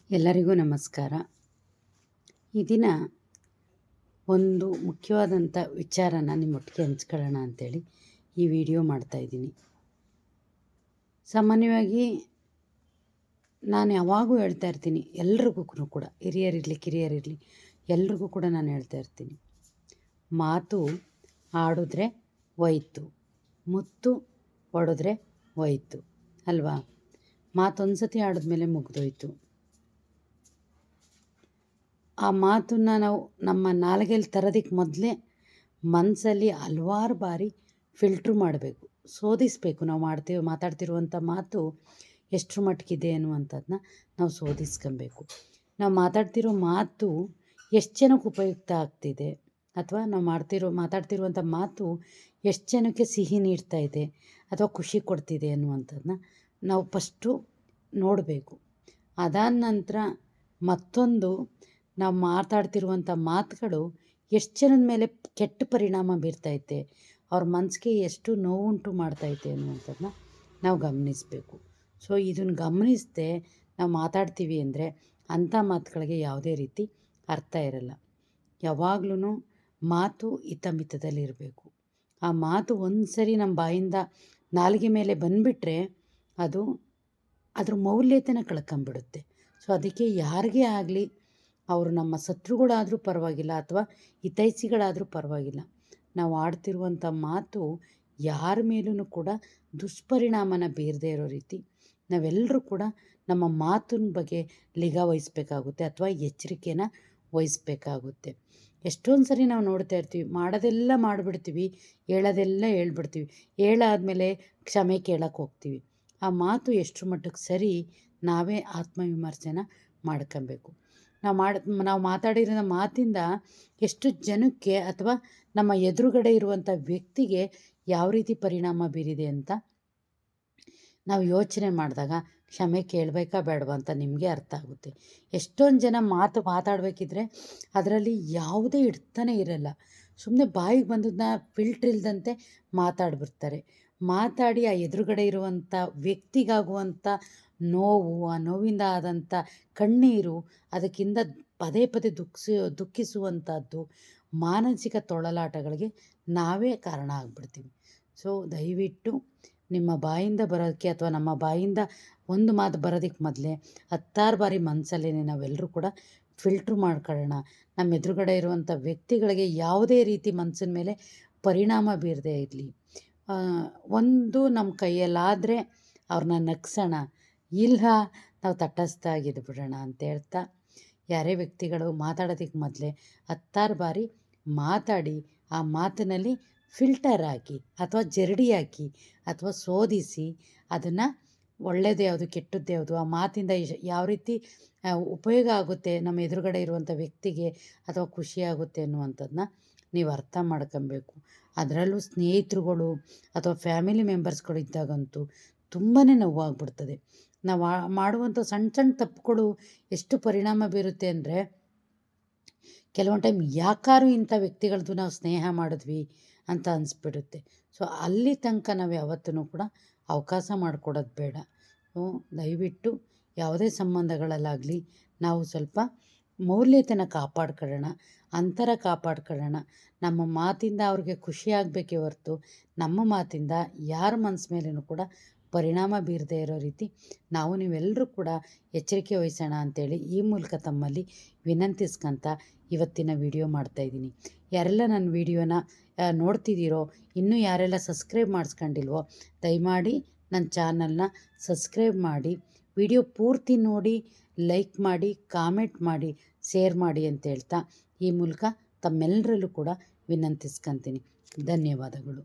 ಎಲ್ಲರಿಗೂ ನಮಸ್ಕಾರ. ಈ ದಿನ ಒಂದು ಮುಖ್ಯವಾದಂಥ ವಿಚಾರನ ನಿಮ್ಮೊಟ್ಟಿಗೆ ಹಂಚ್ಕೊಳ್ಳೋಣ ಅಂಥೇಳಿ ಈ ವಿಡಿಯೋ ಮಾಡ್ತಾಯಿದ್ದೀನಿ. ಸಾಮಾನ್ಯವಾಗಿ ನಾನು ಯಾವಾಗೂ ಹೇಳ್ತಾ ಇರ್ತೀನಿ, ಎಲ್ರಿಗೂ ಕೂಡ, ಹಿರಿಯರಿರಲಿ ಕಿರಿಯರಿರಲಿ ಎಲ್ರಿಗೂ ಕೂಡ ನಾನು ಹೇಳ್ತಾ ಇರ್ತೀನಿ, ಮಾತು ಆಡಿದ್ರೆ ಹೋಯ್ತು, ಮುತ್ತು ಹೊಡೆದ್ರೆ ಹೋಯ್ತು ಅಲ್ವಾ. ಮಾತೊಂದು ಸತಿ ಆಡಿದ್ಮೇಲೆ ಮುಗಿದೋಯ್ತು. ಆ ಮಾತನ್ನು ನಾವು ನಮ್ಮ ನಾಲಿಗೆಯಲ್ಲಿ ತರೋದಕ್ಕೆ ಮೊದಲೇ ಮನಸ್ಸಲ್ಲಿ ಹಲವಾರು ಬಾರಿ ಫಿಲ್ಟ್ರ್ ಮಾಡಬೇಕು, ಶೋಧಿಸಬೇಕು. ನಾವು ಮಾತಾಡ್ತಿರುವಂಥ ಮಾತು ಎಷ್ಟರ ಮಟ್ಟಿಗಿದೆ ಅನ್ನುವಂಥದ್ದನ್ನ ನಾವು ಶೋಧಿಸ್ಕೊಬೇಕು. ನಾವು ಮಾತಾಡ್ತಿರೋ ಮಾತು ಎಷ್ಟು ಜನಕ್ಕೆ ಉಪಯುಕ್ತ ಆಗ್ತಿದೆ, ಅಥವಾ ನಾವು ಮಾತಾಡ್ತಿರುವಂಥ ಮಾತು ಎಷ್ಟು ಜನಕ್ಕೆ ಸಿಹಿ ನೀಡ್ತಾ ಇದೆ ಅಥವಾ ಖುಷಿ ಕೊಡ್ತಿದೆ ಅನ್ನುವಂಥದ್ದನ್ನ ನಾವು ಫಸ್ಟು ನೋಡಬೇಕು. ಅದಾದ ನಂತರ ಮತ್ತೊಂದು, ನಾವು ಮಾತಾಡ್ತಿರುವಂಥ ಮಾತುಗಳು ಎಷ್ಟು ಜನದ ಮೇಲೆ ಕೆಟ್ಟ ಪರಿಣಾಮ ಬೀರ್ತೈತೆ, ಅವ್ರ ಮನಸ್ಸಿಗೆ ಎಷ್ಟು ನೋವುಂಟು ಮಾಡ್ತೈತೆ ಅನ್ನುವಂಥದ್ದನ್ನ ನಾವು ಗಮನಿಸಬೇಕು. ಸೊ ಇದನ್ನು ಗಮನಿಸದೆ ನಾವು ಮಾತಾಡ್ತೀವಿ ಅಂದರೆ ಅಂಥ ಮಾತುಗಳಿಗೆ ಯಾವುದೇ ರೀತಿ ಅರ್ಥ ಇರಲ್ಲ. ಯಾವಾಗ್ಲೂ ಮಾತು ಹಿತಮಿತದಲ್ಲಿರಬೇಕು. ಆ ಮಾತು ಒಂದು ಸರಿ ನಮ್ಮ ಬಾಯಿಂದ ನಾಲಿಗೆ ಮೇಲೆ ಬಂದುಬಿಟ್ರೆ ಅದು ಅದ್ರ ಮೌಲ್ಯತೆನ ಕಳ್ಕೊಂಬಿಡುತ್ತೆ. ಸೊ ಅದಕ್ಕೆ ಯಾರಿಗೇ ಆಗಲಿ, ಅವರು ನಮ್ಮ ಶತ್ರುಗಳಾದರೂ ಪರವಾಗಿಲ್ಲ ಅಥವಾ ಹಿತೈಷಿಗಳಾದರೂ ಪರವಾಗಿಲ್ಲ, ನಾವು ಆಡ್ತಿರುವಂಥ ಮಾತು ಯಾರ ಮೇಲೂ ಕೂಡ ದುಷ್ಪರಿಣಾಮನ ಬೀರದೇ ಇರೋ ರೀತಿ ನಾವೆಲ್ಲರೂ ಕೂಡ ನಮ್ಮ ಮಾತಿನ ಬಗ್ಗೆ ನಿಗಾ ವಹಿಸ್ಬೇಕಾಗುತ್ತೆ ಅಥವಾ ಎಚ್ಚರಿಕೆನ ವಹಿಸ್ಬೇಕಾಗುತ್ತೆ. ಎಷ್ಟೊಂದು ಸರಿ ನಾವು ನೋಡ್ತಾ ಇರ್ತೀವಿ, ಮಾಡೋದೆಲ್ಲ ಮಾಡಿಬಿಡ್ತೀವಿ, ಹೇಳೋದೆಲ್ಲ ಹೇಳ್ಬಿಡ್ತೀವಿ, ಹೇಳಾದ್ಮೇಲೆ ಕ್ಷಮೆ ಕೇಳಕ್ಕೆ ಹೋಗ್ತೀವಿ. ಆ ಮಾತು ಎಷ್ಟರ ಮಟ್ಟಕ್ಕೆ ಸರಿ, ನಾವೇ ಆತ್ಮವಿಮರ್ಶೆನ ಮಾಡ್ಕೊಬೇಕು. ನಾವು ಮಾತಾಡಿರೋ ಮಾತಿಂದ ಎಷ್ಟು ಜನಕ್ಕೆ ಅಥವಾ ನಮ್ಮ ಎದುರುಗಡೆ ಇರುವಂಥ ವ್ಯಕ್ತಿಗೆ ಯಾವ ರೀತಿ ಪರಿಣಾಮ ಬೀರಿದೆ ಅಂತ ನಾವು ಯೋಚನೆ ಮಾಡಿದಾಗ ಕ್ಷಮೆ ಕೇಳಬೇಕಾ ಬೇಡವಾ ಅಂತ ನಿಮಗೆ ಅರ್ಥ ಆಗುತ್ತೆ. ಎಷ್ಟೊಂದು ಜನ ಮಾತಾಡಬೇಕಿದ್ರೆ ಅದರಲ್ಲಿ ಯಾವುದೇ ಇಡ್ತಾನೆ ಇರಲ್ಲ, ಸುಮ್ಮನೆ ಬಾಯಿಗೆ ಬಂದದನ್ನ ಫಿಲ್ಟ್ರ್ ಇಲ್ಲದಂತೆ ಮಾತಾಡ್ಬಿಡ್ತಾರೆ. ಮಾತಾಡಿ ಆ ಎದುರುಗಡೆ ಇರುವಂಥ ವ್ಯಕ್ತಿಗಾಗುವಂಥ ನೋವು, ಆ ನೋವಿಂದ ಆದಂಥ ಕಣ್ಣೀರು, ಅದಕ್ಕಿಂತ ಪದೇ ಪದೇ ದುಃಖಿಸುವಂಥದ್ದು, ಮಾನಸಿಕ ತೊಳಲಾಟಗಳಿಗೆ ನಾವೇ ಕಾರಣ ಆಗಿಬಿಡ್ತೀವಿ. ಸೊ ದಯವಿಟ್ಟು ನಿಮ್ಮ ಬಾಯಿಂದ ಬರೋದಕ್ಕೆ ಅಥವಾ ನಮ್ಮ ಬಾಯಿಂದ ಒಂದು ಮಾತು ಬರೋದಕ್ಕೆ ಮೊದಲೇ 10 ಬಾರಿ ಮನಸ್ಸಲ್ಲೇ ನಾವೆಲ್ಲರೂ ಕೂಡ ಫಿಲ್ಟ್ರ್ ಮಾಡ್ಕೊಳ್ಳೋಣ. ನಮ್ಮ ಎದುರುಗಡೆ ಇರುವಂಥ ವ್ಯಕ್ತಿಗಳಿಗೆ ಯಾವುದೇ ರೀತಿ ಮನಸ್ಸಿನ ಮೇಲೆ ಪರಿಣಾಮ ಬೀರದೇ ಇರಲಿ. ಒಂದು ನಮ್ಮ ಕೈಯಲ್ಲಾದರೆ ಅವ್ರನ್ನ ನಗ್ಸೋಣ, ಇಲ್ಲ ನಾವು ತಟಸ್ಥಾಗಿದ್ಬಿಡೋಣ ಅಂತ ಹೇಳ್ತಾ, ಯಾರೇ ವ್ಯಕ್ತಿಗಳು ಮಾತಾಡೋದಕ್ಕೆ ಮೊದಲೇ 10 ಬಾರಿ ಮಾತಾಡಿ ಆ ಮಾತಿನಲ್ಲಿ ಫಿಲ್ಟರ್ ಹಾಕಿ ಅಥವಾ ಜರಡಿ ಹಾಕಿ ಅಥವಾ ಶೋಧಿಸಿ ಅದನ್ನು ಒಳ್ಳೆಯದು ಯಾವುದು ಕೆಟ್ಟದ್ದು ಯಾವುದು, ಆ ಮಾತಿಂದ ಯಾವ ರೀತಿ ಉಪಯೋಗ ಆಗುತ್ತೆ ನಮ್ಮ ಎದುರುಗಡೆ ಇರುವಂಥ ವ್ಯಕ್ತಿಗೆ ಅಥವಾ ಖುಷಿಯಾಗುತ್ತೆ ಅನ್ನುವಂಥದ್ದನ್ನ ನೀವು ಅರ್ಥ ಮಾಡ್ಕೊಬೇಕು. ಅದರಲ್ಲೂ ಸ್ನೇಹಿತರುಗಳು ಅಥವಾ ಫ್ಯಾಮಿಲಿ ಮೆಂಬರ್ಸ್ಗಳು ಇದ್ದಾಗಂತೂ ತುಂಬಾ ನೋವಾಗ್ಬಿಡ್ತದೆ. ನಾವು ಮಾಡುವಂಥ ಸಣ್ಣ ಸಣ್ಣ ತಪ್ಪುಗಳು ಎಷ್ಟು ಪರಿಣಾಮ ಬೀರುತ್ತೆ ಅಂದರೆ, ಕೆಲವೊಂದು ಟೈಮ್ ಯಾಕಾರು ಇಂಥ ವ್ಯಕ್ತಿಗಳದ್ದು ನಾವು ಸ್ನೇಹ ಮಾಡಿದ್ವಿ ಅಂತ ಅನಿಸ್ಬಿಡುತ್ತೆ. ಸೊ ಅಲ್ಲಿ ತನಕ ನಾವು ಯಾವತ್ತೂ ಕೂಡ ಅವಕಾಶ ಮಾಡಿಕೊಡೋದು ಬೇಡ. ದಯವಿಟ್ಟು ಯಾವುದೇ ಸಂಬಂಧಗಳಲ್ಲಾಗಲಿ ನಾವು ಸ್ವಲ್ಪ ಮೌಲ್ಯತೆನ ಕಾಪಾಡ್ಕೊಳ್ಳೋಣ, ಅಂತರ ಕಾಪಾಡ್ಕೊಳ್ಳೋಣ. ನಮ್ಮ ಮಾತಿಂದ ಅವ್ರಿಗೆ ಖುಷಿ ಆಗಬೇಕೇ ಹೊರತು ನಮ್ಮ ಮಾತಿಂದ ಯಾರ ಮನಸ್ಸು ಮೇಲೂ ಕೂಡ ಪರಿಣಾಮ ಬೀರದೇ ಇರೋ ರೀತಿ ನೀವೆಲ್ಲರೂ ಕೂಡ ಎಚ್ಚರಿಕೆ ವಹಿಸೋಣ ಅಂಥೇಳಿ ಈ ಮೂಲಕ ತಮ್ಮಲ್ಲಿ ವಿನಂತಿಸ್ಕೊಂತ ಇವತ್ತಿನ ವಿಡಿಯೋ ಮಾಡ್ತಾಯಿದ್ದೀನಿ. ಯಾರೆಲ್ಲ ನನ್ನ ವಿಡಿಯೋನ ನೋಡ್ತಿದ್ದೀರೋ, ಇನ್ನೂ ಯಾರೆಲ್ಲ ಸಬ್ಸ್ಕ್ರೈಬ್ ಮಾಡಿಸ್ಕೊಂಡಿಲ್ವೋ ದಯಮಾಡಿ ನನ್ನ ಚಾನಲ್ನ ಸಬ್ಸ್ಕ್ರೈಬ್ ಮಾಡಿ, ವಿಡಿಯೋ ಪೂರ್ತಿ ನೋಡಿ, ಲೈಕ್ ಮಾಡಿ, ಕಾಮೆಂಟ್ ಮಾಡಿ, ಶೇರ್ ಮಾಡಿ ಅಂತ ಹೇಳ್ತಾ ಈ ಮೂಲಕ ತಮ್ಮೆಲ್ಲರಲ್ಲೂ ಕೂಡ ವಿನಂತಿಸ್ಕೊತೀನಿ. ಧನ್ಯವಾದಗಳು.